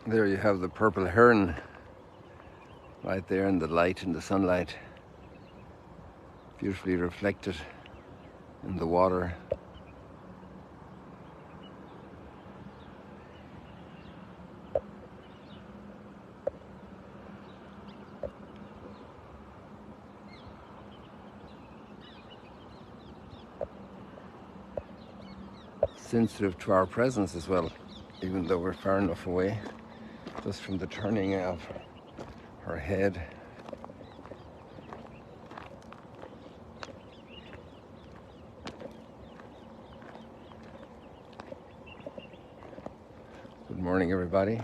There you have the purple heron right there in the light, in the sunlight, beautifully reflected in the water. Sensitive to our presence as well, even though we're far enough away, just from the turning of her head. Good morning, everybody.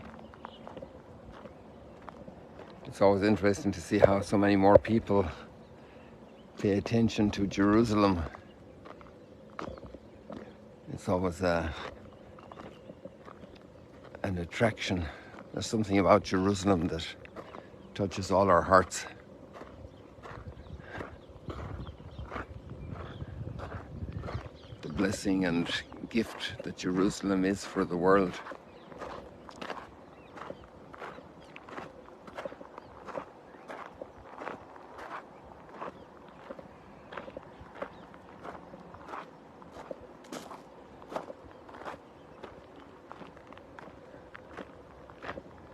It's always interesting to see how so many more people pay attention to Jerusalem. It's always an attraction. There's something about Jerusalem that touches all our hearts. The blessing and gift that Jerusalem is for the world.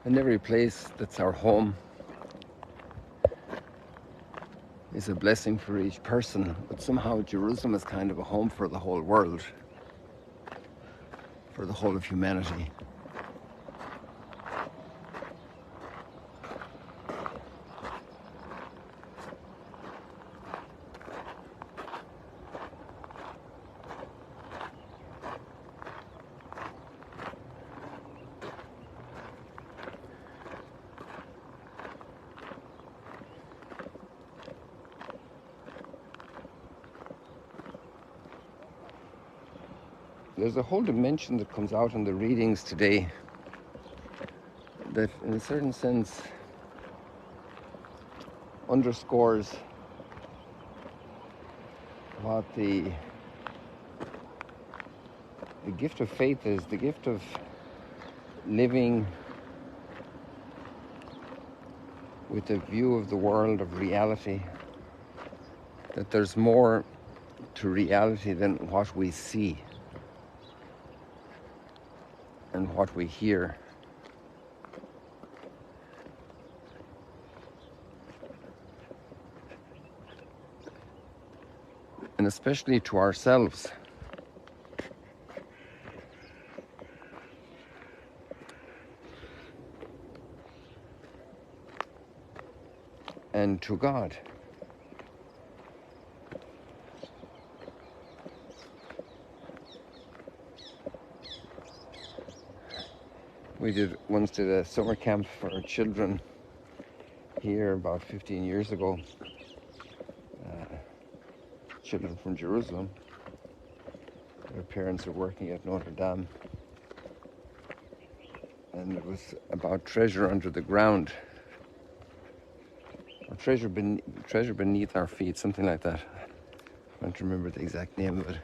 And every place that's our home is a blessing for each person, but somehow Jerusalem is kind of a home for the whole world, for the whole of humanity. There's a whole dimension that comes out in the readings today that, in a certain sense, underscores what the gift of faith is, the gift of living with a view of the world, of reality, that there's more to reality than what we see and what we hear. And especially to ourselves. And to God. We once did a summer camp for our children here about 15 years ago. Children from Jerusalem. Their parents are working at Notre Dame. And it was about treasure under the ground. Or treasure beneath our feet, something like that. I don't remember the exact name of it.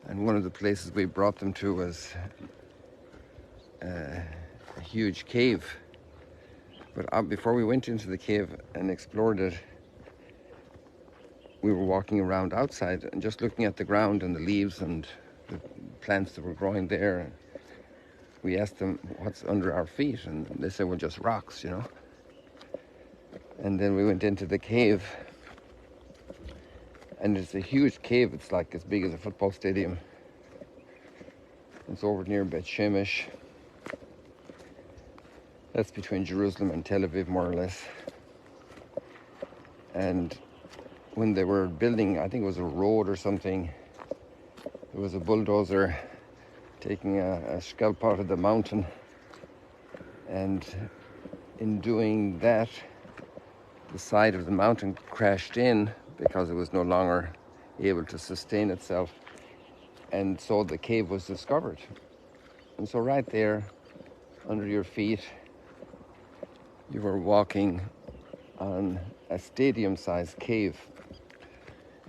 And one of the places we brought them to was a huge cave. But before we went into the cave and explored it, we were walking around outside and just looking at the ground and the leaves and the plants that were growing there. We asked them what's under our feet, and they said, well, just rocks, you know. And then we went into the cave, and it's a huge cave. It's like as big as a football stadium. It's over near Beth Shemesh. That's between Jerusalem and Tel Aviv, more or less. And when they were building, I think it was a road or something, there was a bulldozer taking a scalp out of the mountain. And in doing that, the side of the mountain crashed in because it was no longer able to sustain itself. And so the cave was discovered. And so right there, under your feet, you were walking on a stadium-sized cave.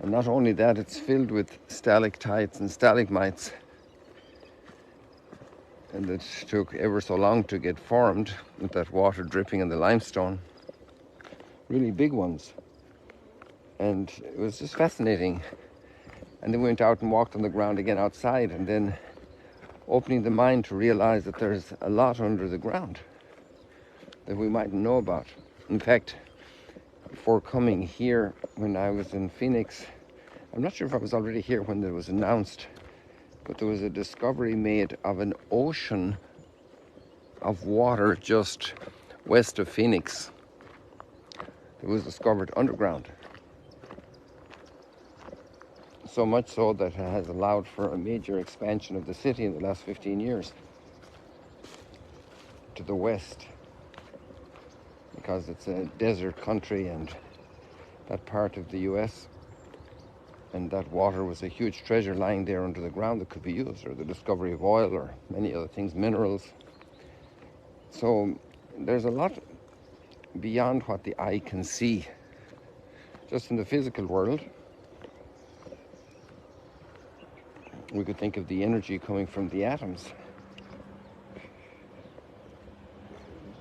And not only that, it's filled with stalactites and stalagmites. and that took ever so long to get formed, with that water dripping in the limestone. Really big ones. And it was just fascinating. And then we went out and walked on the ground again outside, and then opening the mind to realize that there's a lot under the ground that we mightn't know about. In fact, before coming here, when I was in Phoenix, I'm not sure if I was already here when it was announced, but there was a discovery made of an ocean of water just west of Phoenix. It was discovered underground. So much so that it has allowed for a major expansion of the city in the last 15 years to the west, because it's a desert country and that part of the US, and that water was a huge treasure lying there under the ground that could be used, or the discovery of oil or many other things, minerals. So there's a lot beyond what the eye can see. Just in the physical world, we could think of the energy coming from the atoms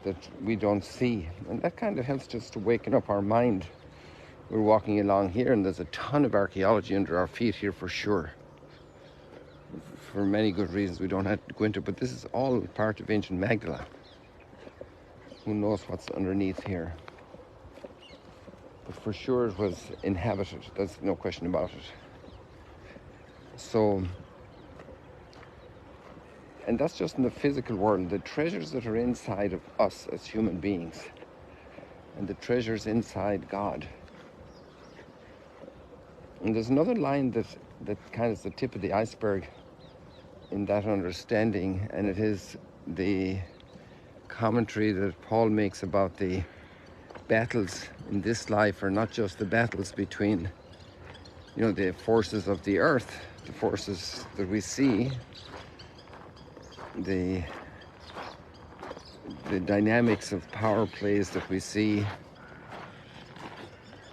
that we don't see, and that kind of helps just to waken up our mind. We're walking along here, and there's a ton of archaeology under our feet here for sure, for many good reasons we don't have to go into, but this is all part of ancient Magdala. Who knows what's underneath here? But for sure it was inhabited, there's no question about it. So, and that's just in the physical world. The treasures that are inside of us as human beings, and the treasures inside God. And there's another line that kind of is the tip of the iceberg in that understanding, and it is the commentary that Paul makes about the battles in this life are not just the battles between, the forces of the earth, the forces that we see, the dynamics of power plays that we see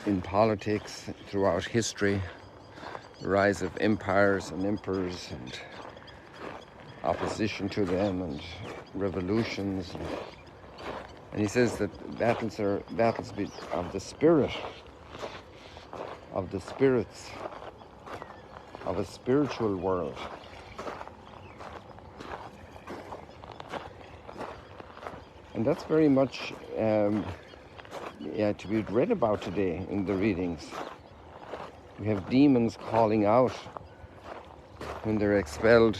in politics throughout history, the rise of empires and emperors and opposition to them and revolutions. And he says that battles are battles of the spirit, of the spirits, of a spiritual world. And that's very much to be read about today in the readings. We have demons calling out when they're expelled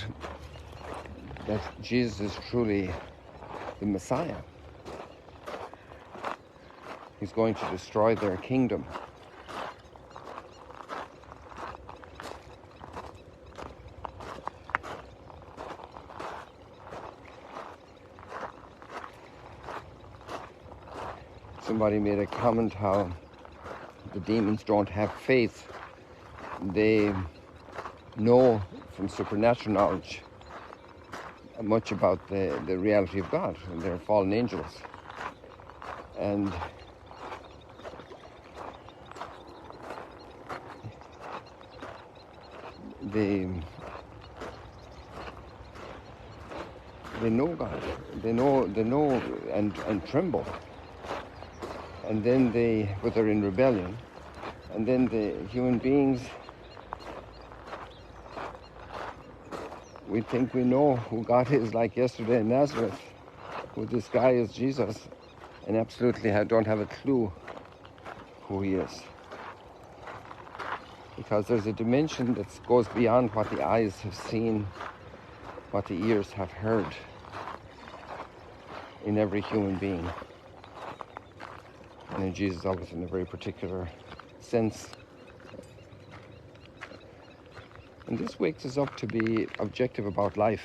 that Jesus is truly the Messiah. He's going to destroy their kingdom. Somebody made a comment how the demons don't have faith. They know from supernatural knowledge much about the reality of God, and they're fallen angels. And they know God. They know and tremble. And then but they're in rebellion. And then the human beings, we think we know who God is, like yesterday in Nazareth, who this guy is Jesus, and absolutely don't have a clue who he is. Because there's a dimension that goes beyond what the eyes have seen, what the ears have heard in every human being. And in Jesus, always in a very particular sense. And this wakes us up to be objective about life,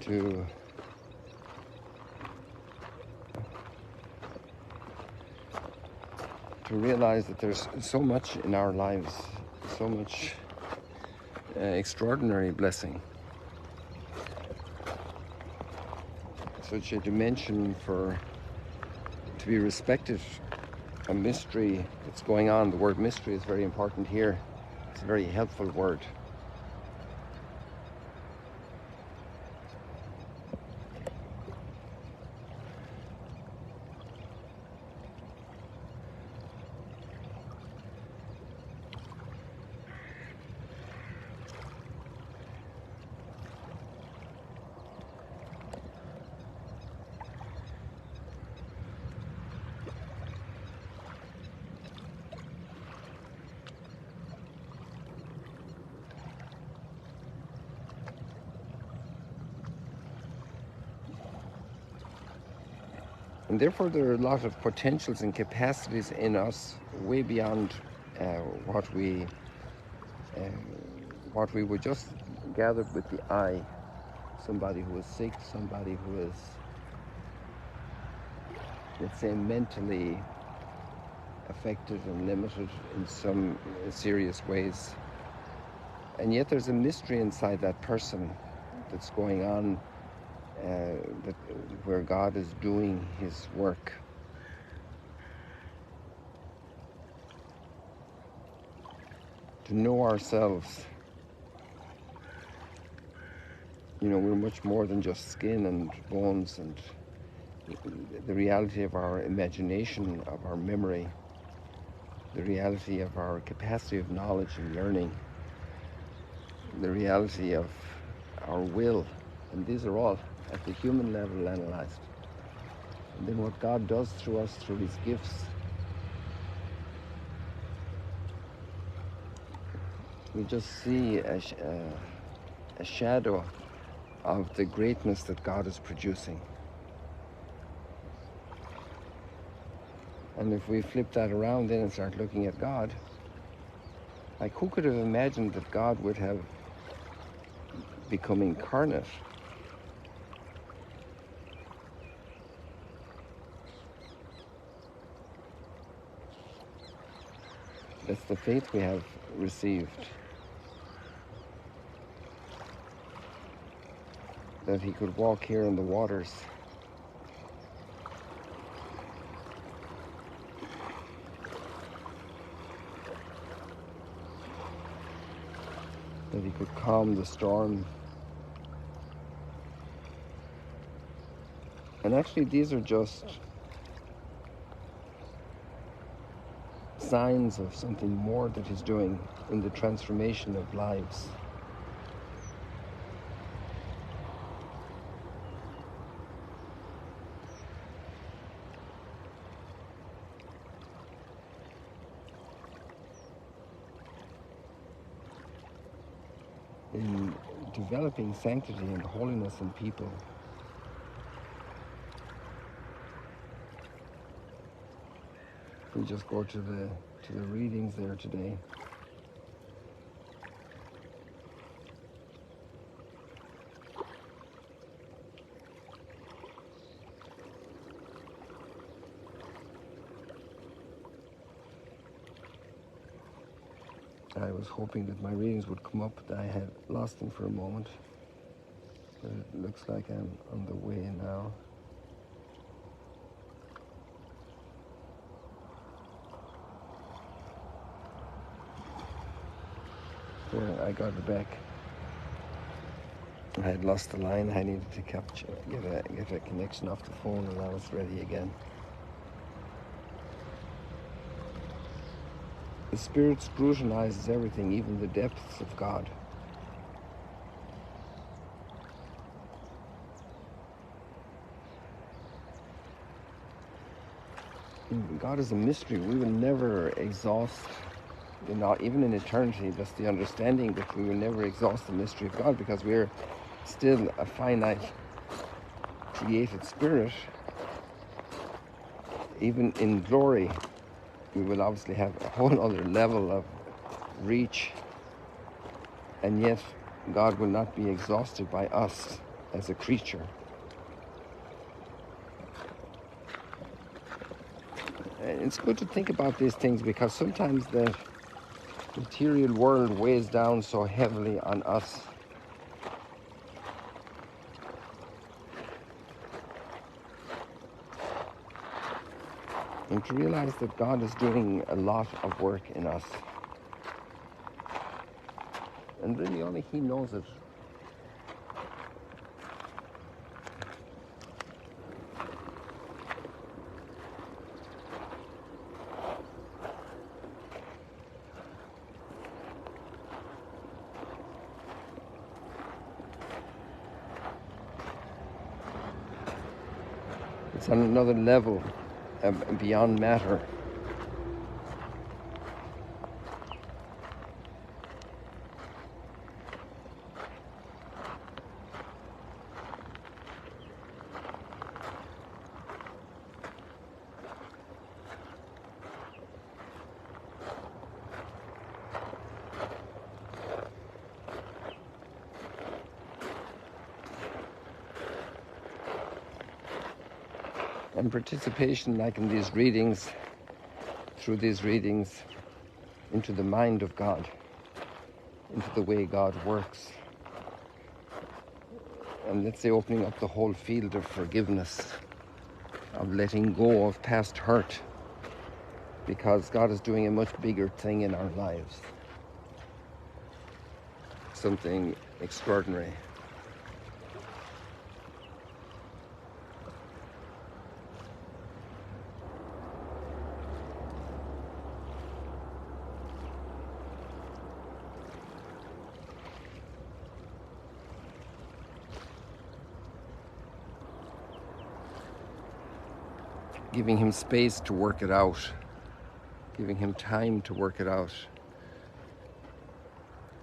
to realize that there's so much in our lives, so much extraordinary blessing, such a dimension to be respected, a mystery that's going on. The word mystery is very important here. It's a very helpful word. And therefore there are a lot of potentials and capacities in us way beyond uh, what we uh, what we would just gather with the eye. Somebody who is sick, somebody who is, let's say, mentally affected and limited in some serious ways. And yet there's a mystery inside that person that's going on, that where God is doing his work. To know ourselves, you know, we're much more than just skin and bones, and the reality of our imagination, of our memory, the reality of our capacity of knowledge and learning, the reality of our will, and these are all at the human level analyzed. And then what God does through us, through his gifts, we just see a shadow of the greatness that God is producing. And if we flip that around then and start looking at God, like, who could have imagined that God would have become incarnate? That's the faith we have received. That he could walk here in the waters. That he could calm the storm. And actually these are just signs of something more that he's doing in the transformation of lives. In developing sanctity and holiness in people. If we just go to the readings there today. I was hoping that my readings would come up, but I had lost them for a moment. But it looks like I'm on the way now. Yeah, I got it back. I had lost the line. I needed to get a connection off the phone, and I was ready again. The Spirit scrutinizes everything, even the depths of God. God is a mystery. We will never exhaust, even in eternity, that's the understanding that we will never exhaust the mystery of God, because we're still a finite created spirit. Even in glory, we will obviously have a whole other level of reach, and yet God will not be exhausted by us as a creature. And it's good to think about these things, because sometimes the material world weighs down so heavily on us. And to realize that God is doing a lot of work in us. And really only he knows it. It's on another level, beyond matter. And participation, like in these readings, through these readings, into the mind of God, into the way God works. And let's say opening up the whole field of forgiveness, of letting go of past hurt, because God is doing a much bigger thing in our lives. Something extraordinary. Giving him space to work it out, giving him time to work it out.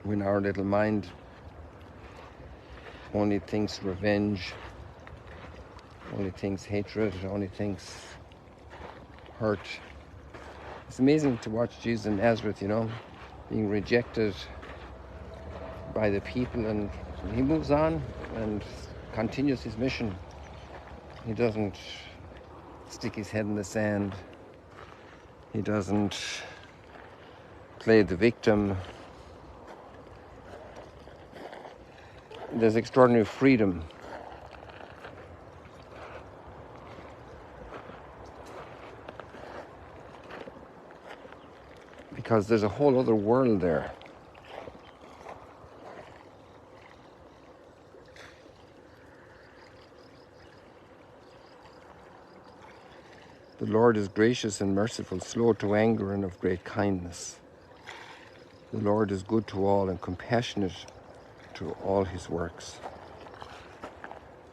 When our little mind only thinks revenge, only thinks hatred, only thinks hurt. It's amazing to watch Jesus in Nazareth, being rejected by the people, and he moves on and continues his mission. He doesn't stick his head in the sand. He doesn't play the victim. There's extraordinary freedom. Because there's a whole other world there. The Lord is gracious and merciful, slow to anger and of great kindness. The Lord is good to all and compassionate to all his works.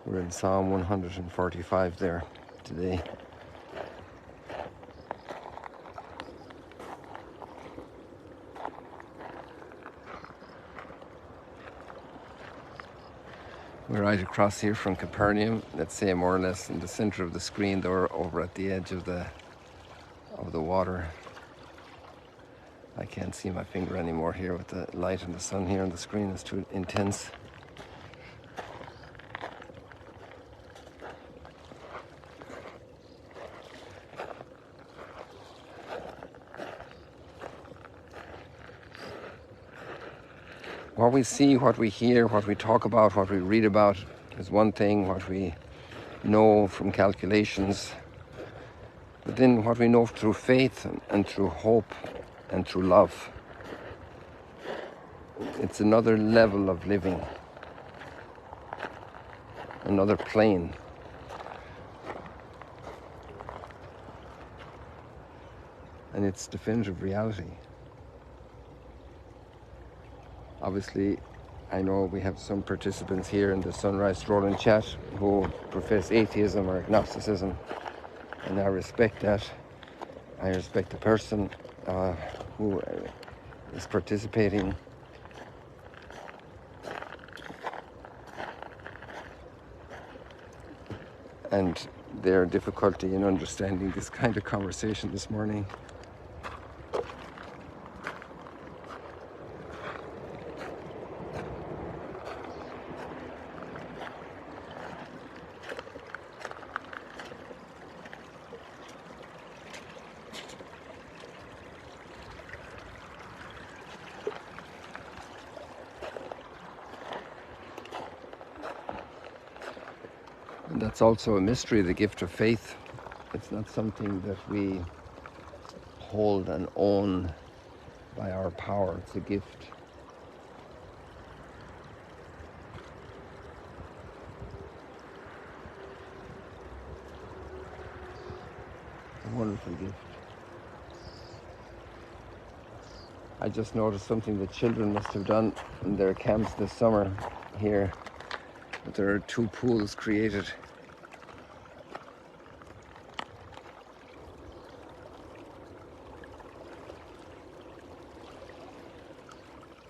We're in Psalm 145 there today. We're right across here from Capernaum, let's say more or less in the center of the screen there, over at the edge of the water. I can't see my finger anymore here with the light and the sun here on the screen is too intense. What we see, what we hear, what we talk about, what we read about is one thing, what we know from calculations, but then what we know through faith and through hope and through love. It's another level of living, another plane. And it's definitive reality. Obviously, I know we have some participants here in the Sunrise Stroll and Chat who profess atheism or agnosticism, and I respect that. I respect the person who is participating. And their difficulty in understanding this kind of conversation this morning. And that's also a mystery, the gift of faith. It's not something that we hold and own by our power. It's a gift. A wonderful gift. I just noticed something the children must have done in their camps this summer here. But there are 2 pools created.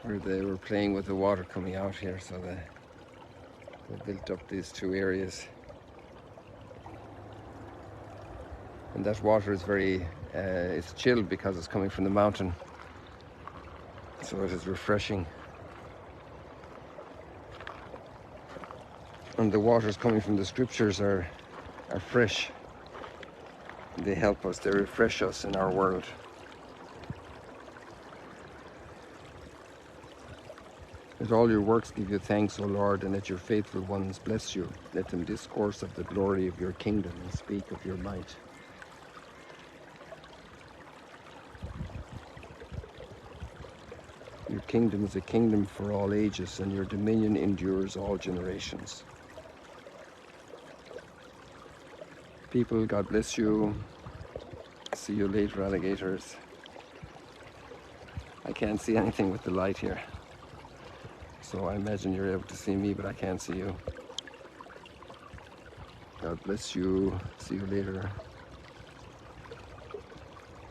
Where they were playing with the water coming out here, so they built up these 2 areas. And that water is very, it's chilled because it's coming from the mountain. So it is refreshing. And the waters coming from the scriptures are fresh. They help us, they refresh us in our world. Let all your works give you thanks, O Lord, and let your faithful ones bless you. Let them discourse of the glory of your kingdom and speak of your might. Your kingdom is a kingdom for all ages, and your dominion endures all generations. People, God bless you. See you later, alligators. I can't see anything with the light here. So I imagine you're able to see me, but I can't see you. God bless you. See you later.